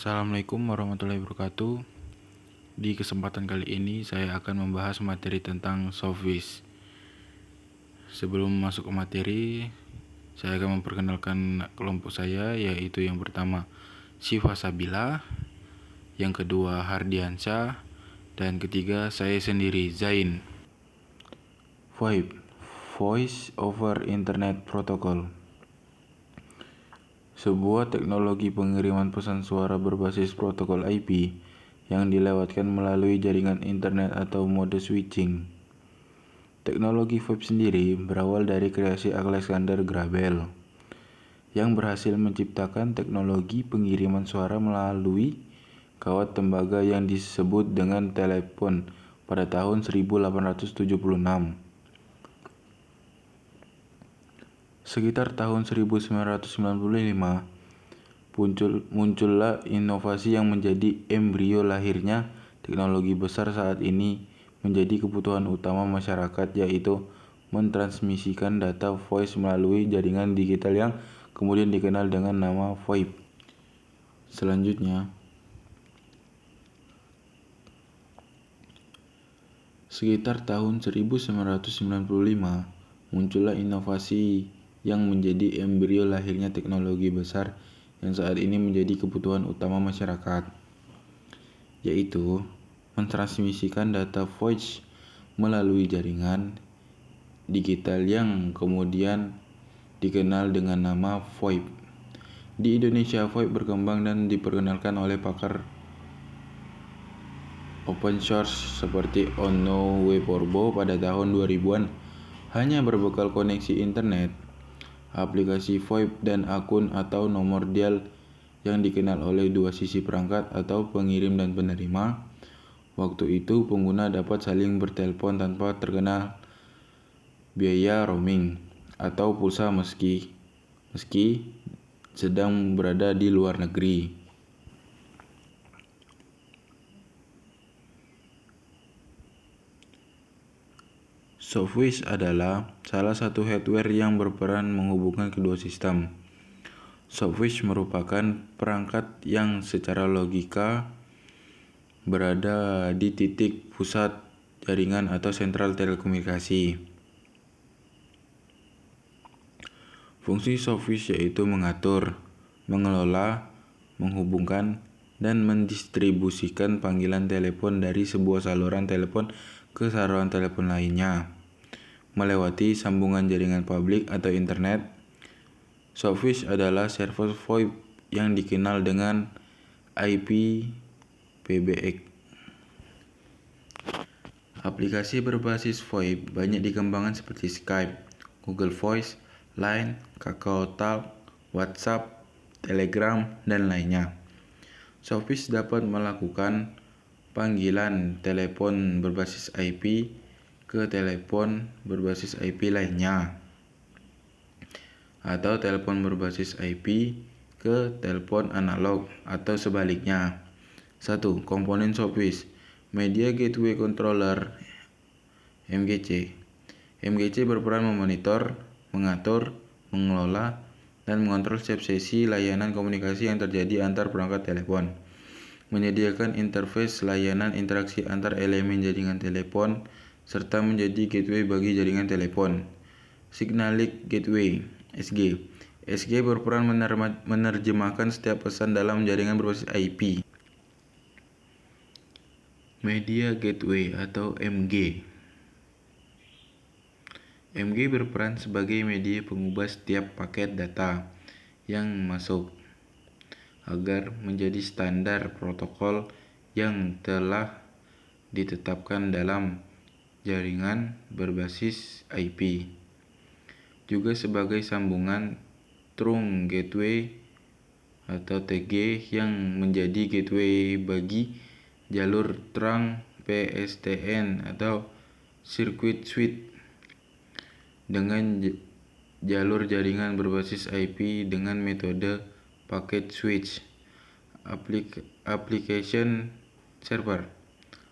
Assalamualaikum warahmatullahi wabarakatuh. Di kesempatan kali ini saya akan membahas materi tentang Softwish. Sebelum masuk ke materi, saya akan memperkenalkan kelompok saya, yaitu yang pertama Syifa Sabila, yang kedua Hardiansyah, dan ketiga saya sendiri Zain. VoIP, Voice over Internet Protocol, sebuah teknologi pengiriman pesan suara berbasis protokol IP yang dilewatkan melalui jaringan internet atau mode switching. Teknologi VoIP sendiri berawal dari kreasi Alexander Graham Bell yang berhasil menciptakan teknologi pengiriman suara melalui kawat tembaga yang disebut dengan telepon pada tahun 1876. Sekitar tahun 1995, muncullah inovasi yang menjadi embrio lahirnya teknologi besar saat ini menjadi kebutuhan utama masyarakat, yaitu mentransmisikan data voice melalui jaringan digital yang kemudian dikenal dengan nama VoIP. Selanjutnya, sekitar tahun 1995, muncullah inovasi yang menjadi embrio lahirnya teknologi besar yang saat ini menjadi kebutuhan utama masyarakat, yaitu mentransmisikan data voice melalui jaringan digital yang kemudian dikenal dengan nama VoIP. Di Indonesia, VoIP berkembang dan diperkenalkan oleh pakar open source seperti Onno Weporbo pada tahun 2000-an. Hanya berbekal koneksi internet, aplikasi VoIP dan akun atau nomor dial yang dikenal oleh dua sisi perangkat atau pengirim dan penerima. Waktu itu pengguna dapat saling bertelepon tanpa terkena biaya roaming atau pulsa meski sedang berada di luar negeri. Softwish adalah salah satu hardware yang berperan menghubungkan kedua sistem. Softwish merupakan perangkat yang secara logika berada di titik pusat jaringan atau sentral telekomunikasi. Fungsi Softwish yaitu mengatur, mengelola, menghubungkan, dan mendistribusikan panggilan telepon dari sebuah saluran telepon ke saluran telepon lainnya melewati sambungan jaringan publik atau internet. Softwish adalah server VoIP yang dikenal dengan IPPBX. Aplikasi berbasis VoIP banyak dikembangkan seperti Skype, Google Voice, Line, KakaoTalk, WhatsApp, Telegram, dan lainnya. Softwish dapat melakukan panggilan telepon berbasis IP ke telepon berbasis IP lainnya, atau telepon berbasis IP ke telepon analog atau sebaliknya. 1. Komponen Softwish. Media Gateway Controller (MGC). MGC berperan memonitor, mengatur, mengelola, dan mengontrol setiap sesi layanan komunikasi yang terjadi antar perangkat telepon. Menyediakan interface layanan interaksi antar elemen jaringan telepon, serta menjadi gateway bagi jaringan telepon. Signaling Gateway (SG). SG berperan menerjemahkan setiap pesan dalam jaringan berbasis IP. Media Gateway atau MG. MG berperan sebagai media pengubah setiap paket data yang masuk agar menjadi standar protokol yang telah ditetapkan dalam jaringan berbasis IP. Juga sebagai sambungan trunk gateway atau TG yang menjadi gateway bagi jalur trunk PSTN atau circuit switch dengan jalur jaringan berbasis IP dengan metode packet switch. Application server.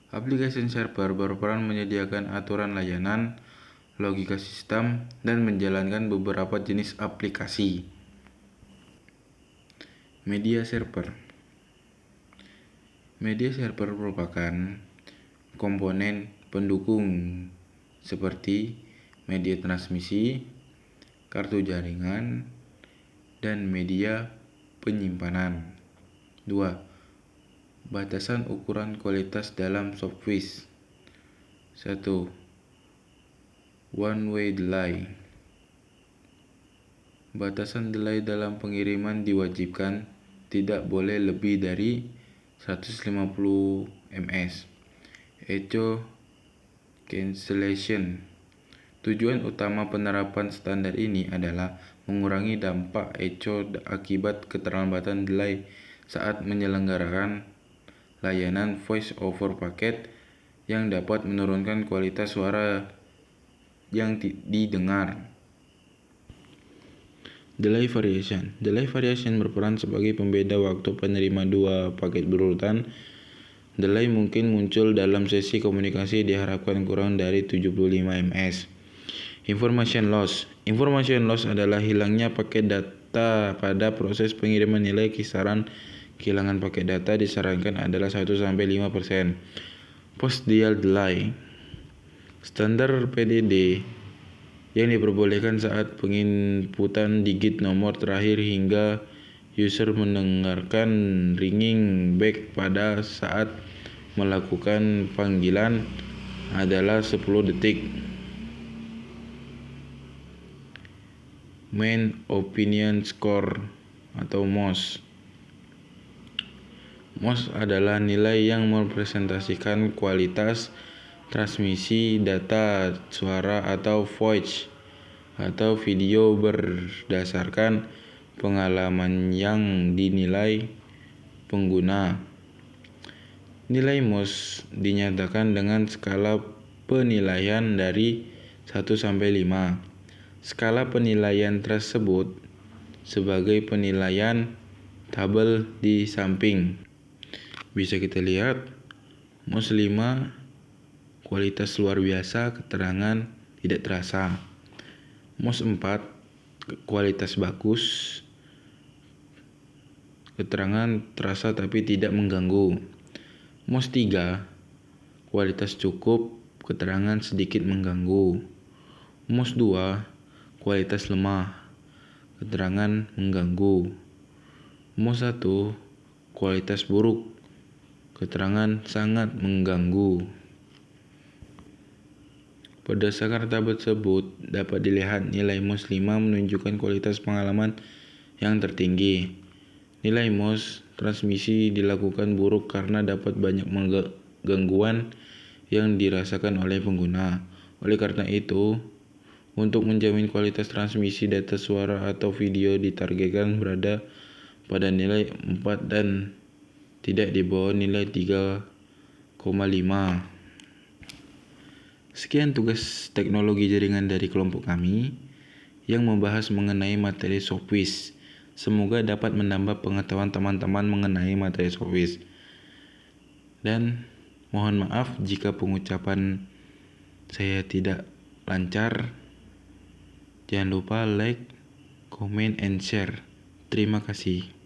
Application server berperan menyediakan aturan layanan, logika sistem, dan menjalankan beberapa jenis aplikasi. Media server. Media server merupakan komponen pendukung seperti media transmisi, kartu jaringan, dan media penyimpanan. 2. Batasan ukuran kualitas dalam software. 1. One-way delay. Batasan delay dalam pengiriman diwajibkan tidak boleh lebih dari 150 ms. Echo cancellation. Tujuan utama penerapan standar ini adalah mengurangi dampak echo akibat keterlambatan delay saat menyelenggarakan layanan voice over packet yang dapat menurunkan kualitas suara yang didengar. Delay variation. Delay variation berperan sebagai pembeda waktu penerima dua paket berurutan. Delay mungkin muncul dalam sesi komunikasi diharapkan kurang dari 75 ms. Information loss. Information loss adalah hilangnya paket data pada proses pengiriman. Nilai kisaran kehilangan paket data disarankan adalah 1-5%. Post-dial delay. Standar PDD yang diperbolehkan saat penginputan digit nomor terakhir hingga user mendengarkan ringing back pada saat melakukan panggilan adalah 10 detik. Mean Opinion Score atau MOS. MOS adalah nilai yang merepresentasikan kualitas transmisi data suara atau voice atau video berdasarkan pengalaman yang dinilai pengguna. Nilai MOS dinyatakan dengan skala penilaian dari 1-5. Skala penilaian tersebut sebagai penilaian tabel di samping. Bisa kita lihat MOS 5 kualitas luar biasa, keterangan tidak terasa. MOS 4 kualitas bagus, keterangan terasa tapi tidak mengganggu. MOS 3 kualitas cukup, keterangan sedikit mengganggu. MOS 2 kualitas lemah, keterangan mengganggu. MOS 1 kualitas buruk, keterangan sangat mengganggu. Berdasarkan tabel tersebut, dapat dilihat nilai MOS 5 menunjukkan kualitas pengalaman yang tertinggi. Nilai MOS transmisi dilakukan buruk karena dapat banyak gangguan yang dirasakan oleh pengguna. Oleh karena itu, untuk menjamin kualitas transmisi data suara atau video ditargetkan berada pada nilai 4 dan tidak di bawah nilai 3,5. Sekian tugas teknologi jaringan dari kelompok kami yang membahas mengenai materi software. Semoga dapat menambah pengetahuan teman-teman mengenai materi software. Dan mohon maaf jika pengucapan saya tidak lancar. Jangan lupa like, comment, and share. Terima kasih.